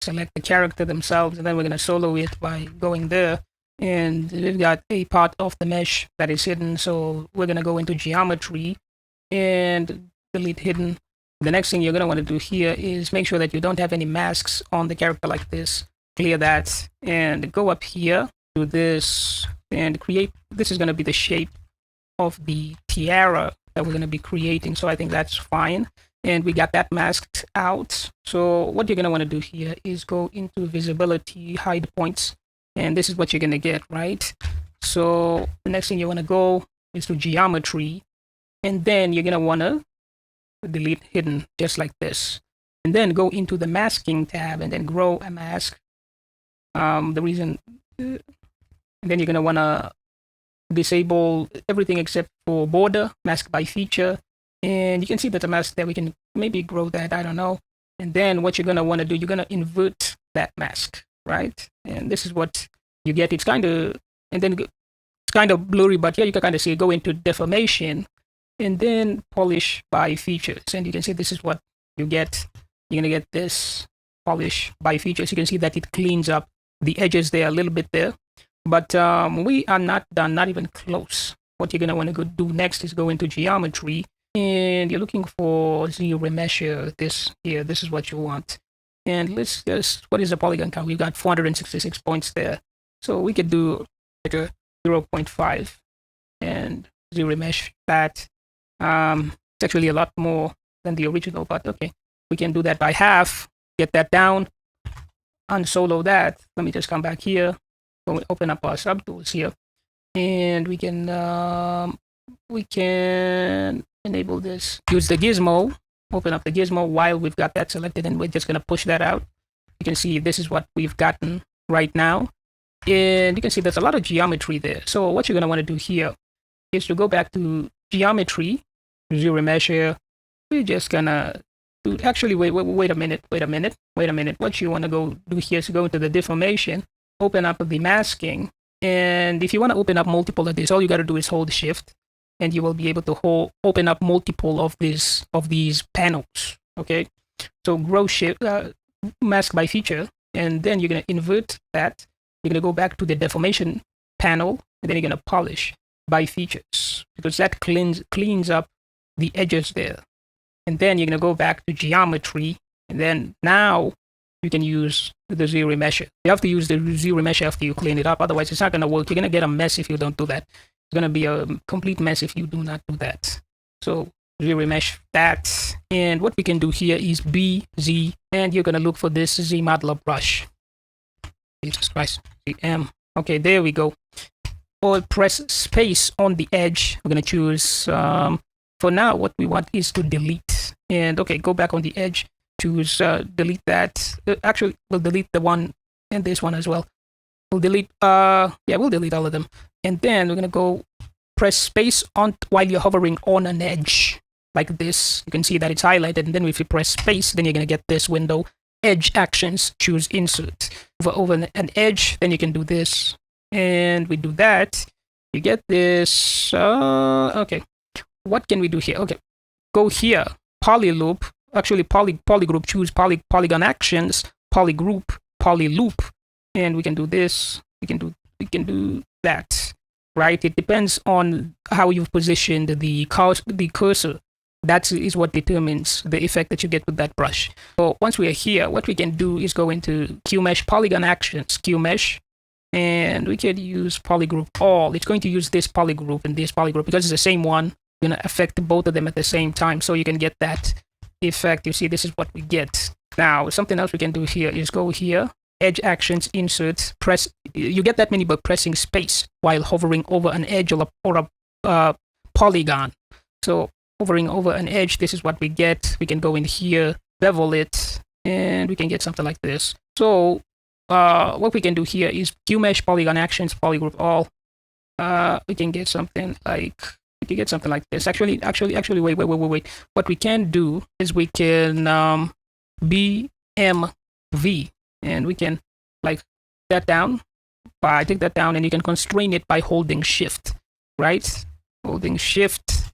select the character themselves, and then we're going to solo it by going there. And we've got a part of the mesh that is hidden. So we're going to go into geometry and delete hidden. The next thing you're going to want to do here is make sure that you don't have any masks on the character like this. Clear that and go up here to this and create. This is going to be the shape of the tiara that we're going to be creating. So I think that's fine. And we got that masked out. So what you're going to want to do here is go into visibility, hide points. And this is what you're going to get, right? So the next thing you want to go is to geometry. And then you're going to want to delete hidden just like this. And then go into the masking tab and then grow a mask. And then you're going to want to disable everything except for border, mask by feature. And you can see that the mask there, we can maybe grow that, I don't know. And then what you're going to want to do, you're going to invert that mask, right? And this is what you get. It's kind of, and then it's kind of blurry, but yeah, you can kind of see it. Go into deformation and then polish by features. And you can see this is what you get. You're going to get this polish by features. You can see that it cleans up the edges there a little bit there. But we are not done, not even close. What you're going to want to go do next is go into geometry. And you're looking for Z-remesher. This here, this is what you want. And let's just, what is the polygon count? We've got 466 points there. So we could do like a 0.5 and Z-remesh that. It's actually a lot more than the original, but okay. We can do that by half, get that down, unsolo that. Let me just come back here. So open up our subtools here. And we can enable this. Use the gizmo, open up the gizmo while we've got that selected, and we're just going to push that out. You can see this is what we've gotten right now. And you can see there's a lot of geometry there. So what you're going to want to do here is to go back to geometry, Z-remesher. We're just going to do, actually, wait a minute. What you want to go do here is go into the deformation, open up the masking. And if you want to open up multiple of these, all you got to do is hold shift. And you will be able to open up multiple of these panels. Okay, so grow shift, mask by feature, and then you're gonna invert that. You're gonna go back to the deformation panel, and then you're gonna polish by features because that cleans up the edges there. And then you're gonna go back to geometry, and then now you can use the Z-remesher. You have to use the Z-remesher after you clean it up, otherwise it's not gonna work. You're gonna get a mess if you don't do that. It's going to be a complete mess if you do not do that. So remesh that. And what we can do here is B, Z, and you're going to look for this Z modeler brush. Jesus Christ, ZM. Okay, there we go. Or press space on the edge. We're going to choose, for now, what we want is to delete. And okay, go back on the edge, choose delete that. Actually, we'll delete the one and this one as well. We'll delete, we'll delete all of them. And then we're going to go press space on while you're hovering on an edge like this. You can see that it's highlighted. And then if you press space, then you're going to get this window. Edge actions, choose insert. Over an edge, then you can do this. And we do that. You get this. Okay. What can we do here? Okay. Go here. Polyloop. Actually, polygroup. Choose polygon actions. Polygroup. Polyloop. And we can do this. We can do that, right? It depends on how you've positioned the cursor. That is what determines the effect that you get with that brush. So once we are here, what we can do is go into QMesh polygon actions, QMesh, and we can use polygroup all. It's going to use this polygroup and this polygroup because it's the same one. Going to affect both of them at the same time, so you can get that effect. You see, this is what we get. Now, something else we can do here is go here. Edge actions, insert, press. You get that many by pressing space while hovering over an edge or a polygon. So hovering over an edge, this is what we get. We can go in here, bevel it, and we can get something like this. So what we can do here is QMesh polygon actions, polygroup all. We can get something like this. Actually, wait. What we can do is we can BMV. And we can like that down by take that down, and you can constrain it by holding shift, right? Holding shift.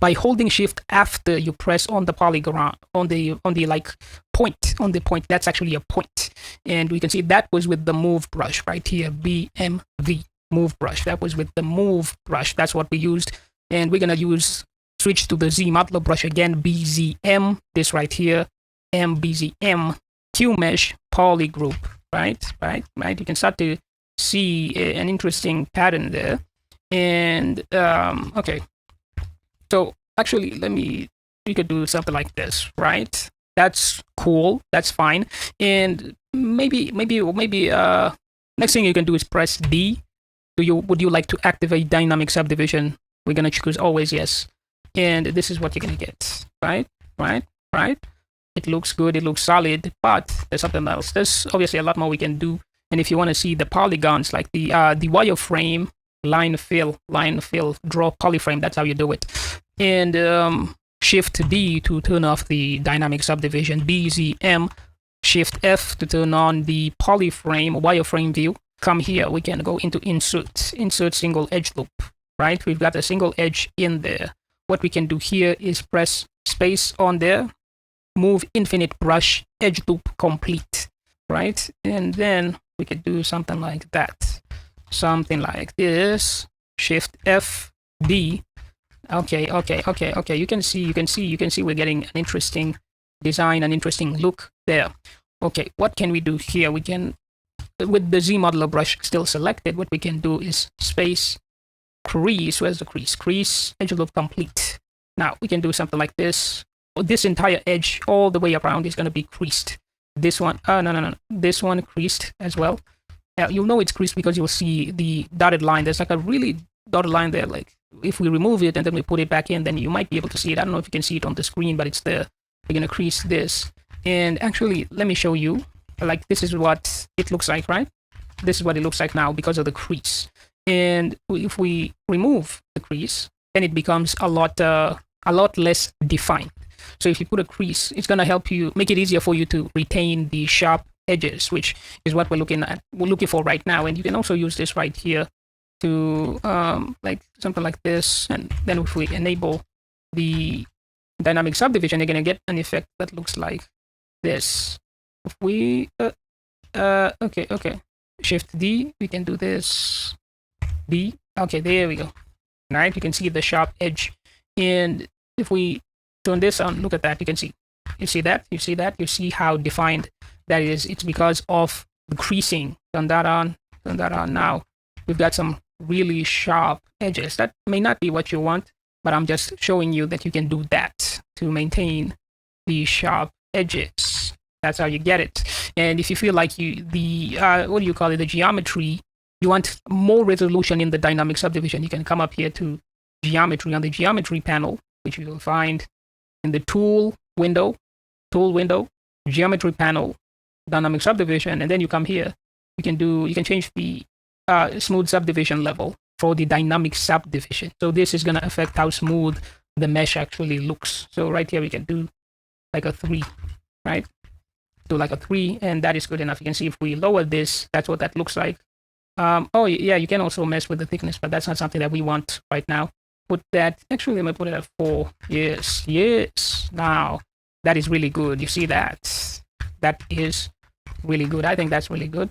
By holding shift after you press on the polygon on the like point, on the point. That's actually a point. And we can see that was with the move brush right here, BMV, move brush. That was with the move brush. That's what we used. And we're going to switch to the Z modeler brush again, BZM, this right here, MBZM, Q mesh, poly group, right? You can start to see an interesting pattern there. And okay, so actually we could do something like this, right? That's cool, that's fine. And maybe next thing you can do is press D. Would you like to activate dynamic subdivision? We're gonna choose always yes, and this is what you're gonna get, right? It looks good, it looks solid, but there's something else. There's obviously a lot more we can do. And if you want to see the polygons, like the wireframe, line fill, draw polyframe, that's how you do it. And Shift D to turn off the dynamic subdivision, BZM, Shift F to turn on the polyframe, wireframe view. Come here, we can go into insert single edge loop, right? We've got a single edge in there. What we can do here is press space on there, move infinite brush, edge loop complete, right? And then we could do something like that, something like this. Shift F D. Okay. You can see we're getting an interesting design, an interesting look there. Okay, what can we do here? We can, with the Z modeler brush still selected, what we can do is space, crease. Where's the crease? Crease, edge loop complete. Now we can do something like this. This entire edge all the way around is going to be creased. This one, no. This one creased as well. You'll know it's creased because you'll see the dotted line. There's like a really dotted line there. Like if we remove it and then we put it back in, then you might be able to see it. I don't know if you can see it on the screen, but it's there. We're going to crease this. And actually, let me show you. Like this is what it looks like, right? This is what it looks like now because of the crease. And if we remove the crease, then it becomes a lot less defined. So if you put a crease, it's going to help you, make it easier for you to retain the sharp edges, which is what we're looking for right now. And you can also use this right here to like something like this. And then if we enable the dynamic subdivision, you're going to get an effect that looks like this. If we okay, Shift D, we can do this. D. Okay, there we go. Right, you can see the sharp edge. And if we turn this on, look at that, you can see. You see that? You see how defined that is. It's because of the creasing. Turn that on. Now we've got some really sharp edges. That may not be what you want, but I'm just showing you that you can do that to maintain the sharp edges. That's how you get it. And if you feel like the geometry, you want more resolution in the dynamic subdivision, you can come up here to geometry on the geometry panel, which you will find in the tool window, geometry panel, dynamic subdivision, and then you come here. You can change the smooth subdivision level for the dynamic subdivision. So this is going to affect how smooth the mesh actually looks. So right here we can do like a 3, right? Do like a 3, and that is good enough. You can see if we lower this, that's what that looks like. Oh yeah, you can also mess with the thickness, but that's not something that we want right now. Put that, actually let me put it at 4. Yes. Now that is really good. You see that? That is really good. I think that's really good.